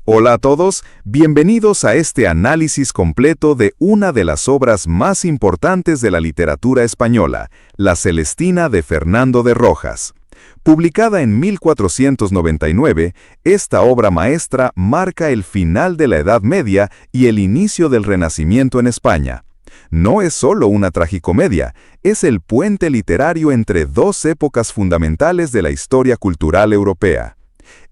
Hola a todos, bienvenidos a este análisis completo de una de las obras más importantes de la literatura española, La Celestina de Fernando de Rojas. Publicada en 1499, esta obra maestra marca el final de la Edad Media y el inicio del Renacimiento en España. No es solo una tragicomedia, es el puente literario entre dos épocas fundamentales de la historia cultural europea.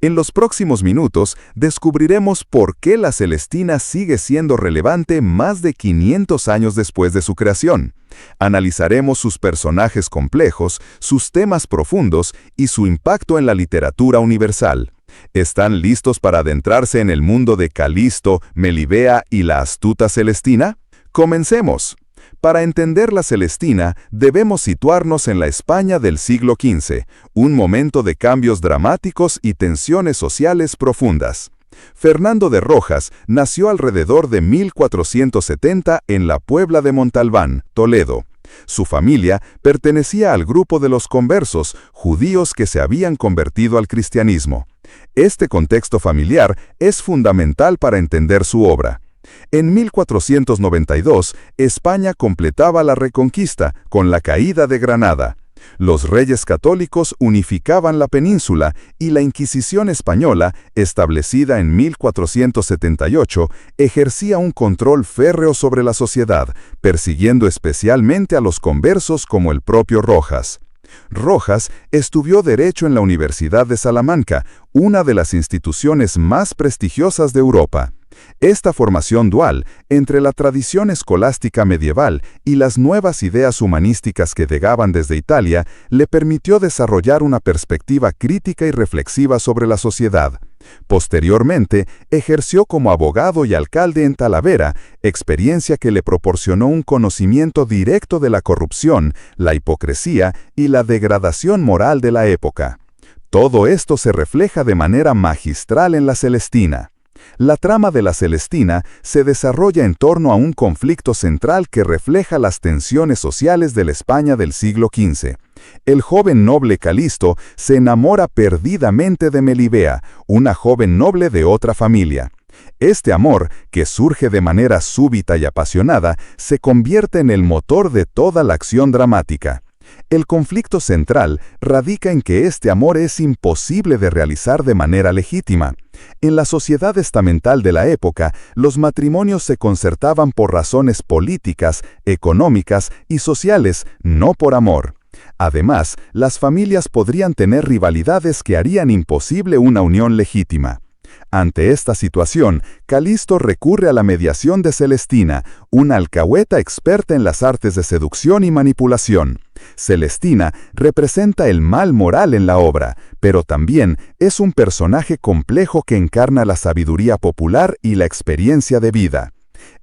En los próximos minutos descubriremos por qué La Celestina sigue siendo relevante más de 500 años después de su creación. Analizaremos sus personajes complejos, sus temas profundos y su impacto en la literatura universal. ¿Están listos para adentrarse en el mundo de Calisto, Melibea y la astuta Celestina? ¡Comencemos! Para entender la Celestina, debemos situarnos en la España del siglo XV, un momento de cambios dramáticos y tensiones sociales profundas. Fernando de Rojas nació alrededor de 1470 en la Puebla de Montalbán, Toledo. Su familia pertenecía al grupo de los conversos, judíos que se habían convertido al cristianismo. Este contexto familiar es fundamental para entender su obra. En 1492, España completaba la Reconquista con la caída de Granada. Los reyes católicos unificaban la península y la Inquisición española, establecida en 1478, ejercía un control férreo sobre la sociedad, persiguiendo especialmente a los conversos como el propio Rojas. Rojas estudió Derecho en la Universidad de Salamanca, una de las instituciones más prestigiosas de Europa. Esta formación dual entre la tradición escolástica medieval y las nuevas ideas humanísticas que llegaban desde Italia le permitió desarrollar una perspectiva crítica y reflexiva sobre la sociedad. Posteriormente, ejerció como abogado y alcalde en Talavera, experiencia que le proporcionó un conocimiento directo de la corrupción, la hipocresía y la degradación moral de la época. Todo esto se refleja de manera magistral en La Celestina. La trama de La Celestina se desarrolla en torno a un conflicto central que refleja las tensiones sociales de la España del siglo XV. El joven noble Calisto se enamora perdidamente de Melibea, una joven noble de otra familia. Este amor, que surge de manera súbita y apasionada, se convierte en el motor de toda la acción dramática. El conflicto central radica en que este amor es imposible de realizar de manera legítima. En la sociedad estamental de la época, los matrimonios se concertaban por razones políticas, económicas y sociales, no por amor. Además, las familias podrían tener rivalidades que harían imposible una unión legítima. Ante esta situación, Calisto recurre a la mediación de Celestina, una alcahueta experta en las artes de seducción y manipulación. Celestina representa el mal moral en la obra, pero también es un personaje complejo que encarna la sabiduría popular y la experiencia de vida.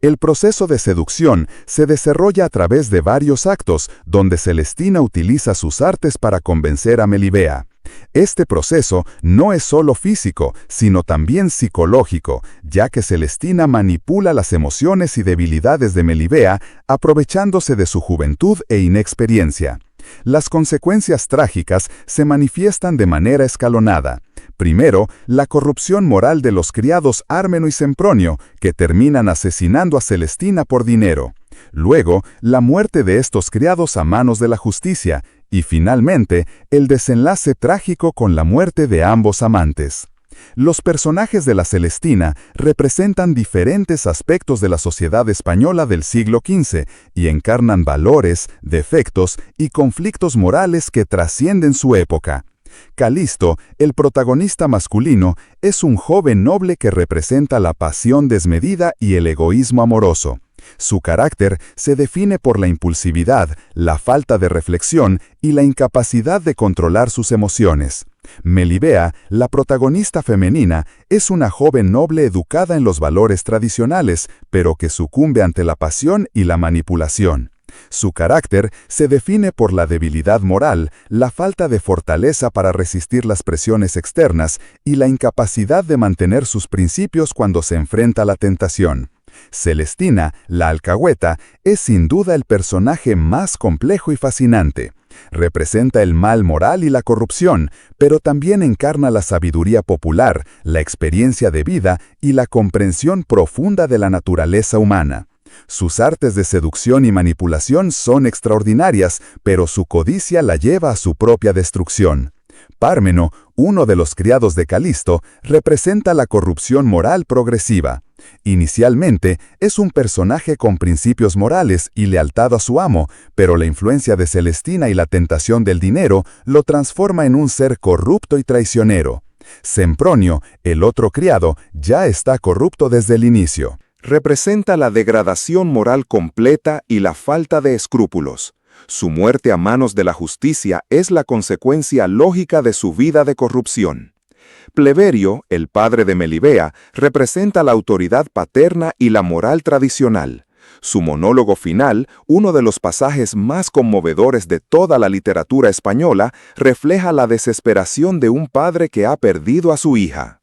El proceso de seducción se desarrolla a través de varios actos, donde Celestina utiliza sus artes para convencer a Melibea. Este proceso no es solo físico, sino también psicológico, ya que Celestina manipula las emociones y debilidades de Melibea, aprovechándose de su juventud e inexperiencia. Las consecuencias trágicas se manifiestan de manera escalonada. Primero, la corrupción moral de los criados Ármeno y Sempronio, que terminan asesinando a Celestina por dinero. Luego, la muerte de estos criados a manos de la justicia, y finalmente, el desenlace trágico con la muerte de ambos amantes. Los personajes de La Celestina representan diferentes aspectos de la sociedad española del siglo XV y encarnan valores, defectos y conflictos morales que trascienden su época. Calisto, el protagonista masculino, es un joven noble que representa la pasión desmedida y el egoísmo amoroso. Su carácter se define por la impulsividad, la falta de reflexión y la incapacidad de controlar sus emociones. Melibea, la protagonista femenina, es una joven noble educada en los valores tradicionales, pero que sucumbe ante la pasión y la manipulación. Su carácter se define por la debilidad moral, la falta de fortaleza para resistir las presiones externas y la incapacidad de mantener sus principios cuando se enfrenta a la tentación. Celestina, la alcahueta, es sin duda el personaje más complejo y fascinante. Representa el mal moral y la corrupción, pero también encarna la sabiduría popular, la experiencia de vida y la comprensión profunda de la naturaleza humana. Sus artes de seducción y manipulación son extraordinarias, pero su codicia la lleva a su propia destrucción. Pármeno, uno de los criados de Calisto, representa la corrupción moral progresiva. Inicialmente, es un personaje con principios morales y lealtad a su amo, pero la influencia de Celestina y la tentación del dinero lo transforma en un ser corrupto y traicionero. Sempronio, el otro criado, ya está corrupto desde el inicio. Representa la degradación moral completa y la falta de escrúpulos. Su muerte a manos de la justicia es la consecuencia lógica de su vida de corrupción. Pleberio, el padre de Melibea, representa la autoridad paterna y la moral tradicional. Su monólogo final, uno de los pasajes más conmovedores de toda la literatura española, refleja la desesperación de un padre que ha perdido a su hija.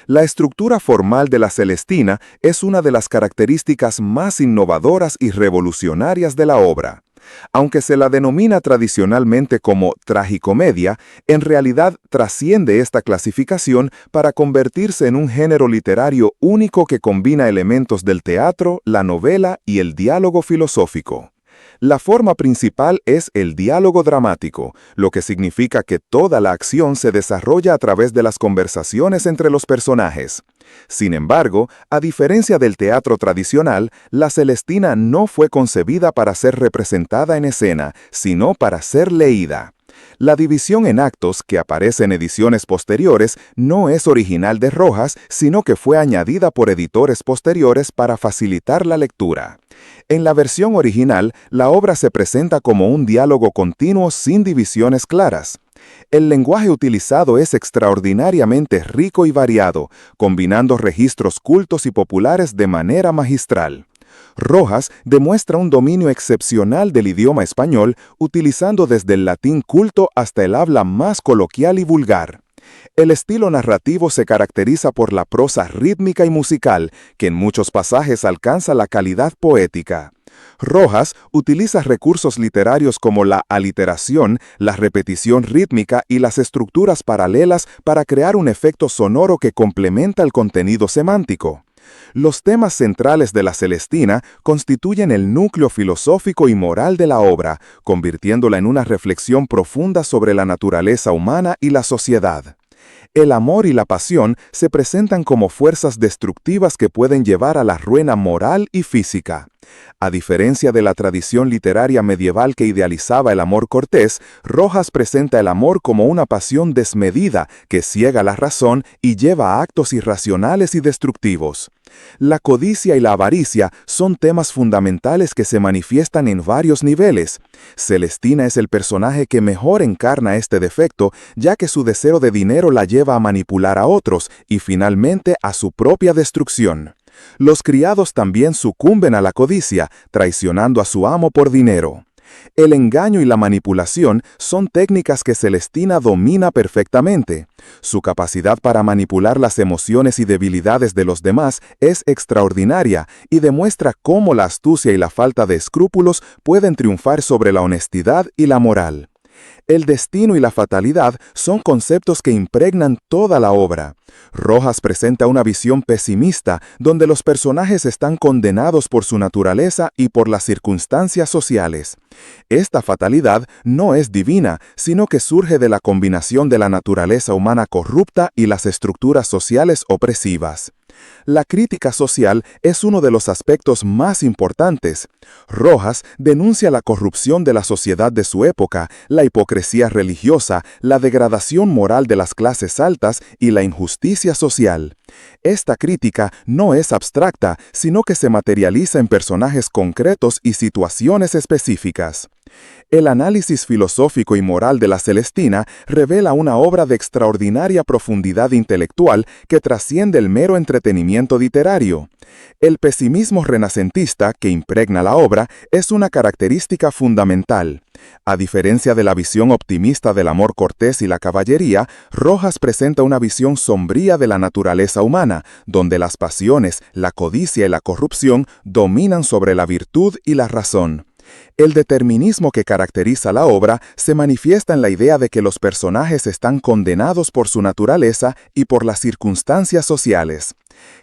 La estructura formal de la Celestina es una de las características más innovadoras y revolucionarias de la obra. Aunque se la denomina tradicionalmente como tragicomedia, en realidad trasciende esta clasificación para convertirse en un género literario único que combina elementos del teatro, la novela y el diálogo filosófico. La forma principal es el diálogo dramático, lo que significa que toda la acción se desarrolla a través de las conversaciones entre los personajes. Sin embargo, a diferencia del teatro tradicional, la Celestina no fue concebida para ser representada en escena, sino para ser leída. La división en actos, que aparece en ediciones posteriores, no es original de Rojas, sino que fue añadida por editores posteriores para facilitar la lectura. En la versión original, la obra se presenta como un diálogo continuo sin divisiones claras. El lenguaje utilizado es extraordinariamente rico y variado, combinando registros cultos y populares de manera magistral. Rojas demuestra un dominio excepcional del idioma español, utilizando desde el latín culto hasta el habla más coloquial y vulgar. El estilo narrativo se caracteriza por la prosa rítmica y musical, que en muchos pasajes alcanza la calidad poética. Rojas utiliza recursos literarios como la aliteración, la repetición rítmica y las estructuras paralelas para crear un efecto sonoro que complementa el contenido semántico. Los temas centrales de la Celestina constituyen el núcleo filosófico y moral de la obra, convirtiéndola en una reflexión profunda sobre la naturaleza humana y la sociedad. El amor y la pasión se presentan como fuerzas destructivas que pueden llevar a la ruina moral y física. A diferencia de la tradición literaria medieval que idealizaba el amor cortés, Rojas presenta el amor como una pasión desmedida que ciega la razón y lleva a actos irracionales y destructivos. La codicia y la avaricia son temas fundamentales que se manifiestan en varios niveles. Celestina es el personaje que mejor encarna este defecto, ya que su deseo de dinero la lleva a manipular a otros y finalmente a su propia destrucción. Los criados también sucumben a la codicia, traicionando a su amo por dinero. El engaño y la manipulación son técnicas que Celestina domina perfectamente. Su capacidad para manipular las emociones y debilidades de los demás es extraordinaria y demuestra cómo la astucia y la falta de escrúpulos pueden triunfar sobre la honestidad y la moral. El destino y la fatalidad son conceptos que impregnan toda la obra. Rojas presenta una visión pesimista, donde los personajes están condenados por su naturaleza y por las circunstancias sociales. Esta fatalidad no es divina, sino que surge de la combinación de la naturaleza humana corrupta y las estructuras sociales opresivas. La crítica social es uno de los aspectos más importantes. Rojas denuncia la corrupción de la sociedad de su época, la hipocresía religiosa, la degradación moral de las clases altas y la injusticia social. Esta crítica no es abstracta, sino que se materializa en personajes concretos y situaciones específicas. El análisis filosófico y moral de la Celestina revela una obra de extraordinaria profundidad intelectual que trasciende el mero entretenimiento literario. El pesimismo renacentista que impregna la obra es una característica fundamental. A diferencia de la visión optimista del amor cortés y la caballería, Rojas presenta una visión sombría de la naturaleza humana, donde las pasiones, la codicia y la corrupción dominan sobre la virtud y la razón. El determinismo que caracteriza la obra se manifiesta en la idea de que los personajes están condenados por su naturaleza y por las circunstancias sociales.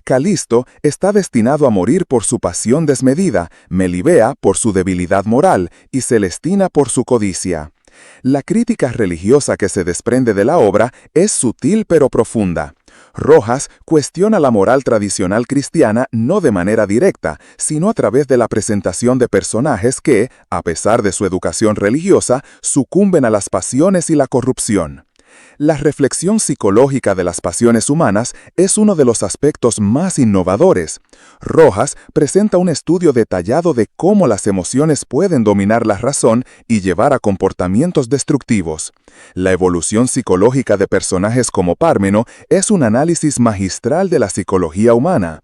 Calisto está destinado a morir por su pasión desmedida, Melibea por su debilidad moral y Celestina por su codicia. La crítica religiosa que se desprende de la obra es sutil pero profunda. Rojas cuestiona la moral tradicional cristiana no de manera directa, sino a través de la presentación de personajes que, a pesar de su educación religiosa, sucumben a las pasiones y la corrupción. La reflexión psicológica de las pasiones humanas es uno de los aspectos más innovadores. Rojas presenta un estudio detallado de cómo las emociones pueden dominar la razón y llevar a comportamientos destructivos. La evolución psicológica de personajes como Pármeno es un análisis magistral de la psicología humana.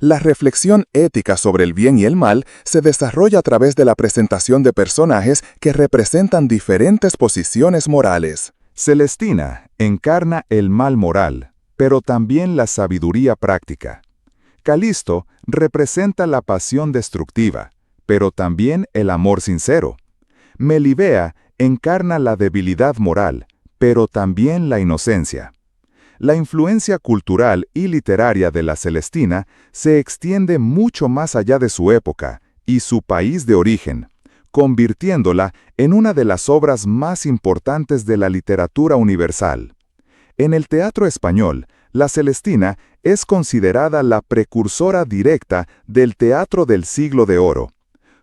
La reflexión ética sobre el bien y el mal se desarrolla a través de la presentación de personajes que representan diferentes posiciones morales. Celestina encarna el mal moral, pero también la sabiduría práctica. Calisto representa la pasión destructiva, pero también el amor sincero. Melibea encarna la debilidad moral, pero también la inocencia. La influencia cultural y literaria de la Celestina se extiende mucho más allá de su época y su país de origen, convirtiéndola en una de las obras más importantes de la literatura universal. En el teatro español, la Celestina es considerada la precursora directa del teatro del Siglo de Oro.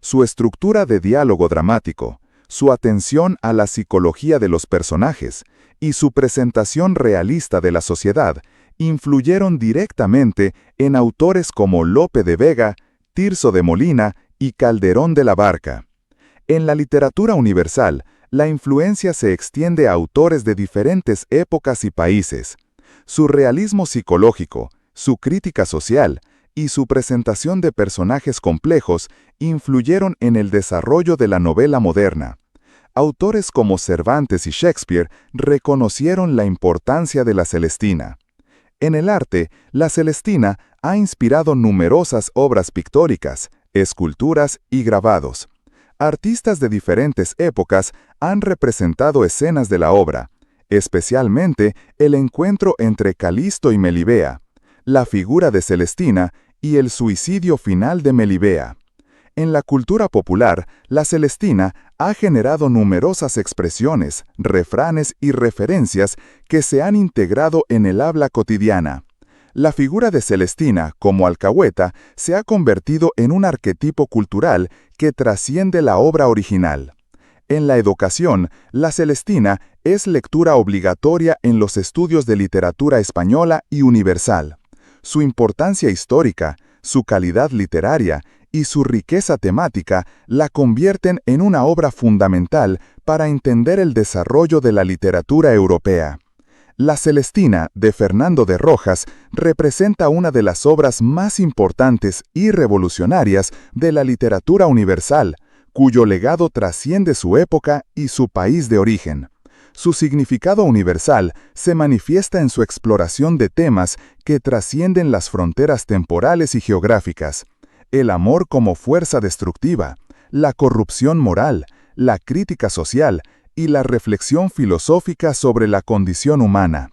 Su estructura de diálogo dramático, su atención a la psicología de los personajes y su presentación realista de la sociedad influyeron directamente en autores como Lope de Vega, Tirso de Molina y Calderón de la Barca. En la literatura universal, la influencia se extiende a autores de diferentes épocas y países. Su realismo psicológico, su crítica social y su presentación de personajes complejos influyeron en el desarrollo de la novela moderna. Autores como Cervantes y Shakespeare reconocieron la importancia de la Celestina. En el arte, la Celestina ha inspirado numerosas obras pictóricas, esculturas y grabados. Artistas de diferentes épocas han representado escenas de la obra, especialmente el encuentro entre Calisto y Melibea, la figura de Celestina y el suicidio final de Melibea. En la cultura popular, la Celestina ha generado numerosas expresiones, refranes y referencias que se han integrado en el habla cotidiana. La figura de Celestina, como alcahueta, se ha convertido en un arquetipo cultural que trasciende la obra original. En la educación, la Celestina es lectura obligatoria en los estudios de literatura española y universal. Su importancia histórica, su calidad literaria y su riqueza temática la convierten en una obra fundamental para entender el desarrollo de la literatura europea. La Celestina, de Fernando de Rojas, representa una de las obras más importantes y revolucionarias de la literatura universal, cuyo legado trasciende su época y su país de origen. Su significado universal se manifiesta en su exploración de temas que trascienden las fronteras temporales y geográficas: el amor como fuerza destructiva, la corrupción moral, la crítica social y la reflexión filosófica sobre la condición humana.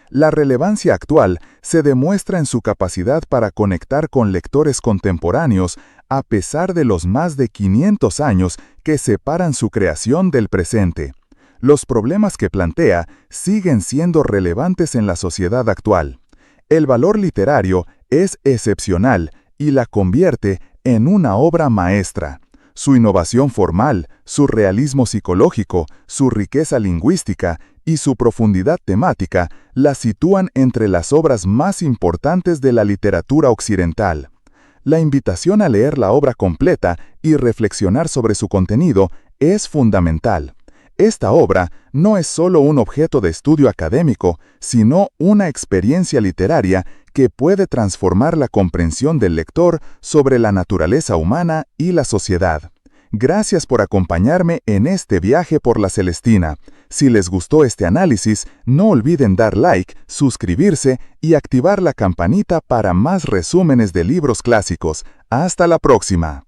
La relevancia actual se demuestra en su capacidad para conectar con lectores contemporáneos a pesar de los más de 500 años que separan su creación del presente. Los problemas que plantea siguen siendo relevantes en la sociedad actual. El valor literario es excepcional y la convierte en una obra maestra. Su innovación formal, su realismo psicológico, su riqueza lingüística y su profundidad temática la sitúan entre las obras más importantes de la literatura occidental. La invitación a leer la obra completa y reflexionar sobre su contenido es fundamental. Esta obra no es solo un objeto de estudio académico, sino una experiencia literaria que puede transformar la comprensión del lector sobre la naturaleza humana y la sociedad. Gracias por acompañarme en este viaje por la Celestina. Si les gustó este análisis, no olviden dar like, suscribirse y activar la campanita para más resúmenes de libros clásicos. ¡Hasta la próxima!